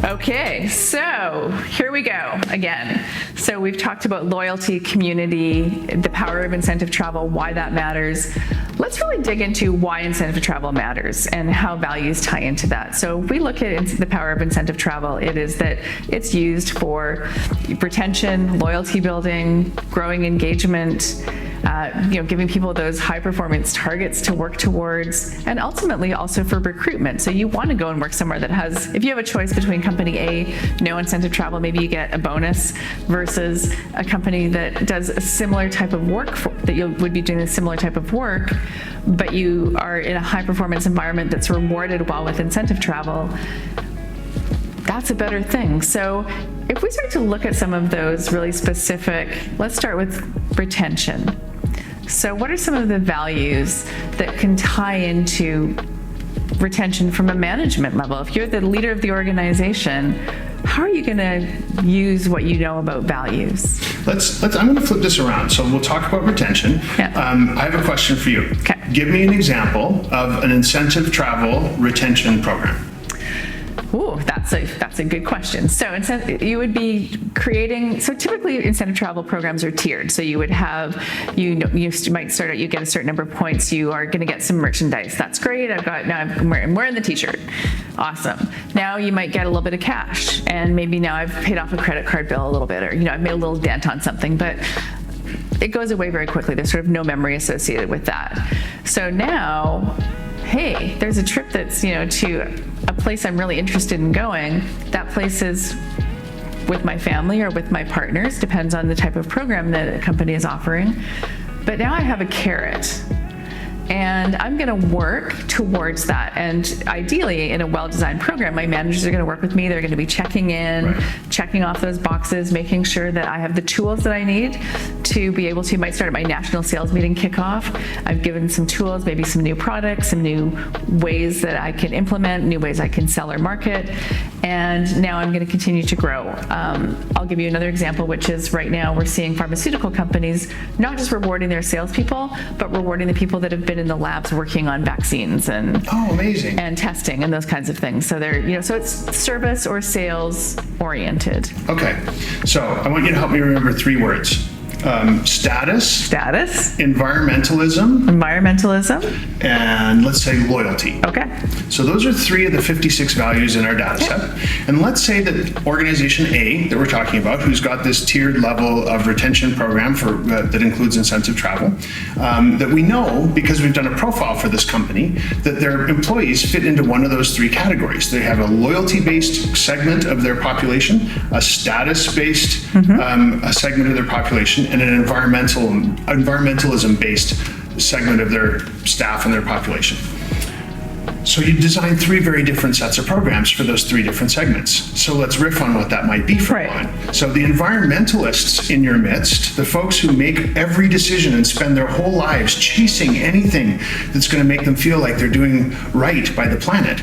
Okay, so here we go again. So we've talked about loyalty, community, the power of incentive travel, why that matters. Let's really dig into why incentive travel matters and how values tie into that. So if we look at the power of incentive travel, it is that it's used for retention, loyalty building, growing engagement, giving people those high performance targets to work towards, and ultimately also for recruitment. So you want to go and work somewhere that has, if you have a choice between company A, no incentive travel, maybe you get a bonus, versus a company that does a similar type of work, that you would be doing a similar type of work, but you are in a high performance environment that's rewarded well with incentive travel. That's a better thing. So if we start to look at some of those really specific, let's start with retention. So what are some of the values that can tie into retention from a management level? If you're the leader of the organization, how are you going to use what you know about values? I'm going to flip this around. So we'll talk about retention. Yeah. I have a question for you. Okay. Give me an example of an incentive travel retention program. Ooh, that's a good question. So you would be creating, so typically incentive travel programs are tiered. So you would have, you might start out, you get a certain number of points, you are going to get some merchandise. That's great. I'm wearing the t-shirt. Awesome. Now you might get a little bit of cash, and maybe now I've paid off a credit card bill a little bit, or I've made a little dent on something, but it goes away very quickly. There's sort of no memory associated with that. So now, hey, there's a trip that's, to a place I'm really interested in going. That place is with my family or with my partners, depends on the type of program that a company is offering. But now I have a carrot, and I'm going to work towards that. And ideally, in a well-designed program, my managers are going to work with me. They're going to be checking in, right, checking off those boxes, making sure that I have the tools that I need to be able to, might start at my national sales meeting kickoff. I've given some tools, maybe some new products, some new ways that I can implement, new ways I can sell or market. And now I'm going to continue to grow. I'll give you another example, which is right now we're seeing pharmaceutical companies not just rewarding their salespeople, but rewarding the people that have been in the labs working on vaccines and amazing, and testing and those kinds of things. So they're, so it's service or sales oriented. Okay, so I want you to help me remember three words. Status, environmentalism, and let's say loyalty. Okay. So those are three of the 56 values in our data set. And let's say that organization A that we're talking about, who's got this tiered level of retention program for that includes incentive travel, that we know because we've done a profile for this company that their employees fit into one of those three categories. They have a loyalty-based segment of their population, a status-based segment of their population, and an environmentalism-based segment of their staff and their population. So you design three very different sets of programs for those three different segments. So let's riff on what that might be for one. So the environmentalists in your midst, the folks who make every decision and spend their whole lives chasing anything that's going to make them feel like they're doing right by the planet.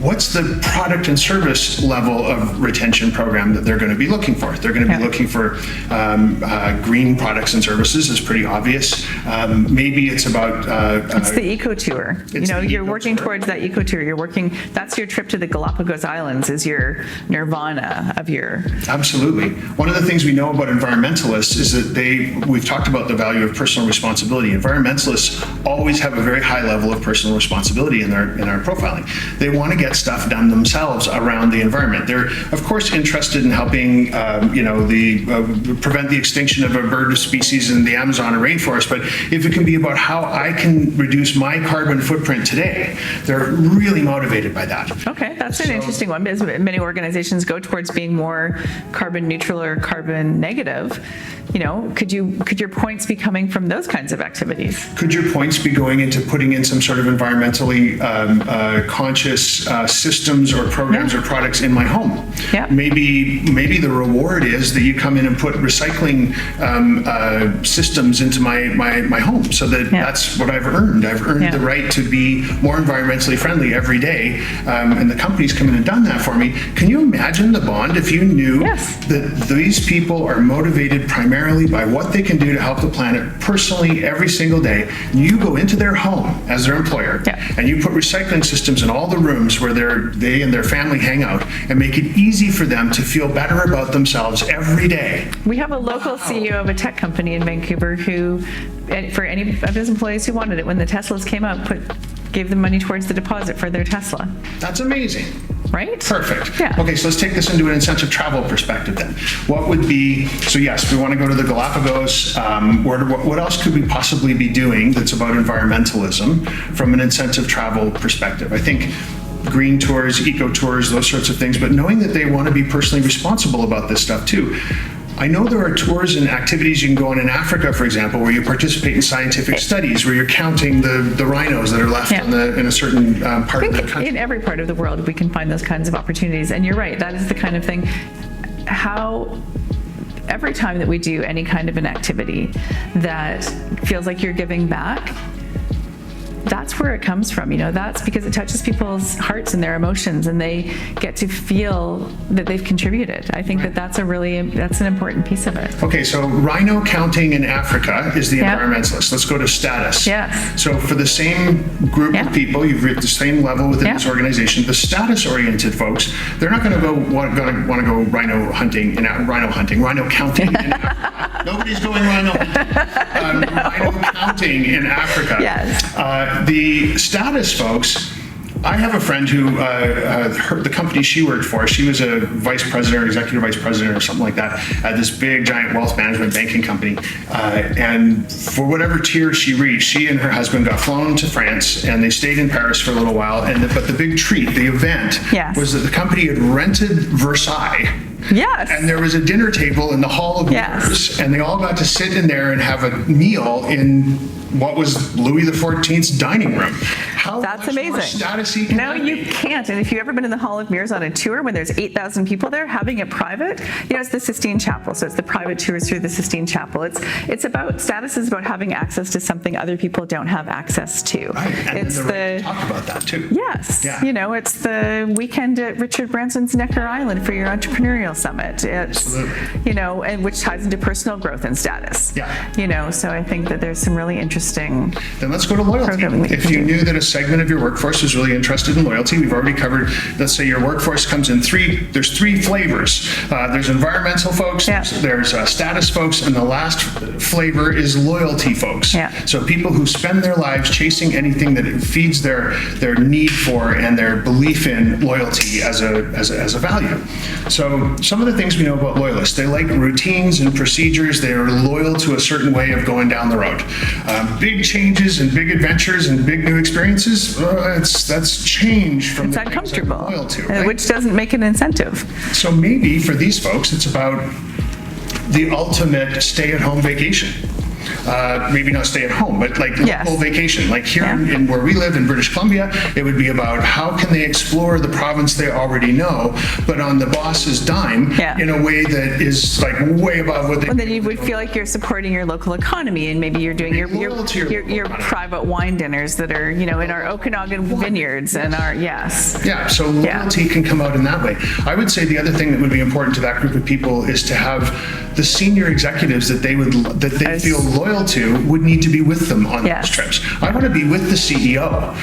What's the product and service level of retention program that they're going to be looking for? They're going to be looking for green products and services, is pretty obvious. Maybe it's about... it's the eco tour. You're working towards that eco tour. You're working, that's your trip to the Galapagos Islands, is your nirvana of your... Absolutely. One of the things we know about environmentalists is that we've talked about the value of personal responsibility. Environmentalists always have a very high level of personal responsibility in our profiling. They want to get stuff done themselves around the environment. They're, of course, interested in helping, prevent the extinction of a bird species in the Amazon or rainforest, but if it can be about how I can reduce my carbon footprint today, they're really motivated by that. Okay, that's an interesting one, because many organizations go towards being more carbon neutral or carbon negative. Could your points be coming from those kinds of activities? Could your points be going into putting in some sort of environmentally conscious systems or programs or products in my home? Yeah. Maybe the reward is that you come in and put recycling systems into my home, so that that's what I've earned. I've earned the right to be more environmentally friendly every day, and the company's come in and done that for me. Can you imagine the bond if you knew that these people are motivated primarily primarily by what they can do to help the planet personally every single day. You go into their home as their employer, and you put recycling systems in all the rooms where they and their family hang out, and make it easy for them to feel better about themselves every day. We have a local CEO of a tech company in Vancouver who, for any of his employees who wanted it, when the Teslas came out, gave them money towards the deposit for their Tesla. That's amazing. Right? Perfect. Yeah. Okay, so let's take this into an incentive travel perspective then. What would be, so yes, we want to go to the Galapagos. What else could we possibly be doing that's about environmentalism from an incentive travel perspective? I think green tours, eco tours, those sorts of things, but knowing that they want to be personally responsible about this stuff too. I know there are tours and activities you can go on in Africa, for example, where you participate in scientific studies, where you're counting the rhinos that are left in a certain part of the country. In every part of the world, we can find those kinds of opportunities. And you're right, that is the kind of thing. Every time that we do any kind of an activity that feels like you're giving back, that's where it comes from, that's because it touches people's hearts and their emotions, and they get to feel that they've contributed. I think that's an important piece of it. Okay, so rhino counting in Africa is the environmentalist. Let's go to status. Yes. So for the same group of people, you've reached the same level within this organization, the status-oriented folks, they're not going to want to go rhino counting in Africa. Nobody's going rhino counting in Africa. Yes. The status folks, I have a friend who, the company she worked for, she was a vice president or executive vice president or something like that at this big giant wealth management banking company. And for whatever tier she reached, she and her husband got flown to France, and they stayed in Paris for a little while. But the big treat, the event, was that the company had rented Versailles. Yes. And there was a dinner table in the Hall of Mirrors, and they all got to sit in there and have a meal in what was Louis XIV's dining room. That's amazing. No, you can't. And if you've ever been in the Hall of Mirrors on a tour when there's 8,000 people there, having it private, it's the Sistine Chapel. So it's the private tours through the Sistine Chapel. It's about, status is about having access to something other people don't have access to. Right. And talk about that too. Yes. Yeah. It's the weekend at Richard Branson's Necker Island for your entrepreneurial summit. It's, and which ties into personal growth and status. Yeah. So I think that there's some really interesting. Then let's go to loyalty. If you knew that a segment of your workforce was really interested in loyalty, we've already covered, let's say your workforce comes in there's three flavors. There's environmental folks, there's status folks, and the last flavor is loyalty folks. So people who spend their lives chasing anything that feeds their need for and their belief in loyalty as a value. So some of the things we know about loyalists, they like routines and procedures. They are loyal to a certain way of going down the road. Big changes and big adventures and big new experiences, that's change from it's the uncomfortable, things I'm loyal to, right? Which doesn't make an incentive. So maybe for these folks, it's about the ultimate stay-at-home vacation. Maybe not stay at home, but like local vacation. Like here in where we live in British Columbia, it would be about how can they explore the province they already know, but on the boss's dime in a way that is like way above what they. And then you would feel like you're supporting your local economy, and maybe you're doing your private wine dinners that are in our Okanagan vineyards and our So loyalty can come out in that way. I would say the other thing that would be important to that group of people is to have the senior executives that they feel loyal to would need to be with them on those trips. I want to be with the CEO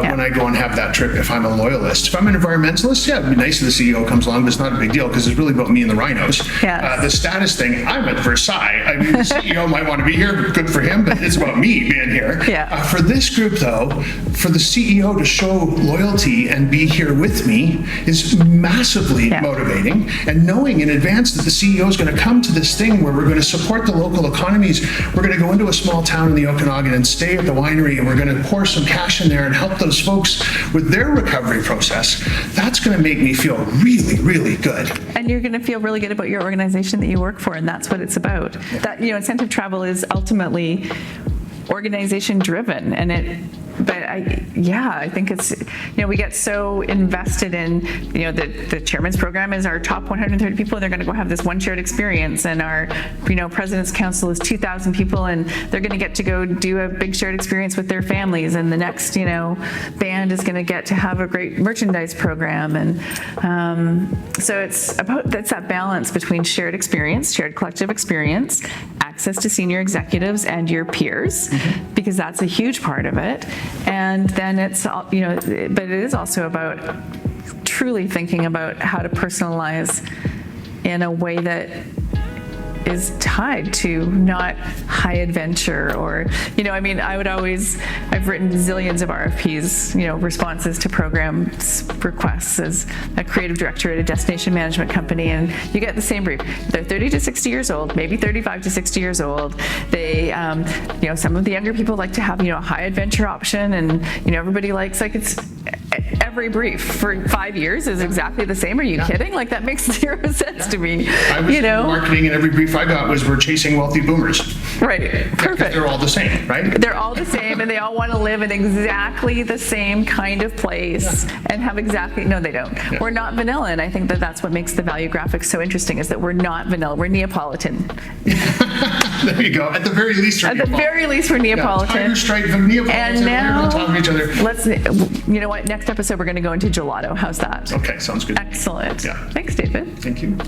when I go and have that trip if I'm a loyalist. If I'm an environmentalist, it'd be nice if the CEO comes along, but it's not a big deal because it's really about me and the rhinos. The status thing, I'm at Versailles. I mean, the CEO might want to be here, good for him, but it's about me being here. For this group though, for the CEO to show loyalty and be here with me is massively motivating, and knowing in advance that the CEO is going to come to this thing where we're going to support the local economies, we're going to go into a small town in the Okanagan and stay at the winery, and we're going to pour some cash in there and help those folks with their recovery process. That's going to make me feel really, really good. And you're going to feel really good about your organization that you work for, and that's what it's about. That incentive travel is ultimately organization driven, and I think it's, we get so invested in, the chairman's program is our top 130 people. They're going to go have this one shared experience, and our, president's council is 2,000 people, and they're going to get to go do a big shared experience with their families. And the next, band is going to get to have a great merchandise program. And so it's that balance between shared experience, shared collective experience, access to senior executives and your peers, because that's a huge part of it. And then it's, but it is also about truly thinking about how to personalize in a way that is tied to not high adventure or, I've written zillions of RFPs, responses to programs requests as a creative director at a destination management company, and you get the same brief. They're 30 to 60 years old, maybe 35 to 60 years old. They, some of the younger people like to have, a high adventure option, and, everybody likes, it's every brief for 5 years is exactly the same. Are you kidding? That makes zero sense to me. I was marketing, and every brief I got was we're chasing wealthy boomers. Right. Perfect. They're all the same, right? They're all the same, and they all want to live in exactly the same kind of place and have exactly, no, they don't. Yeah. We're not vanilla, and I think that's what makes the Valuegraphics so interesting, is that we're not vanilla. We're Neapolitan. There you go. At the very least, we're Neapolitan. Tiger stripe, Neapolitan. And now, we're on top of each other. Let's, you know what? Next episode, we're going to go into gelato. How's that? Okay, sounds good. Excellent. Yeah. Thanks, David. Thank you.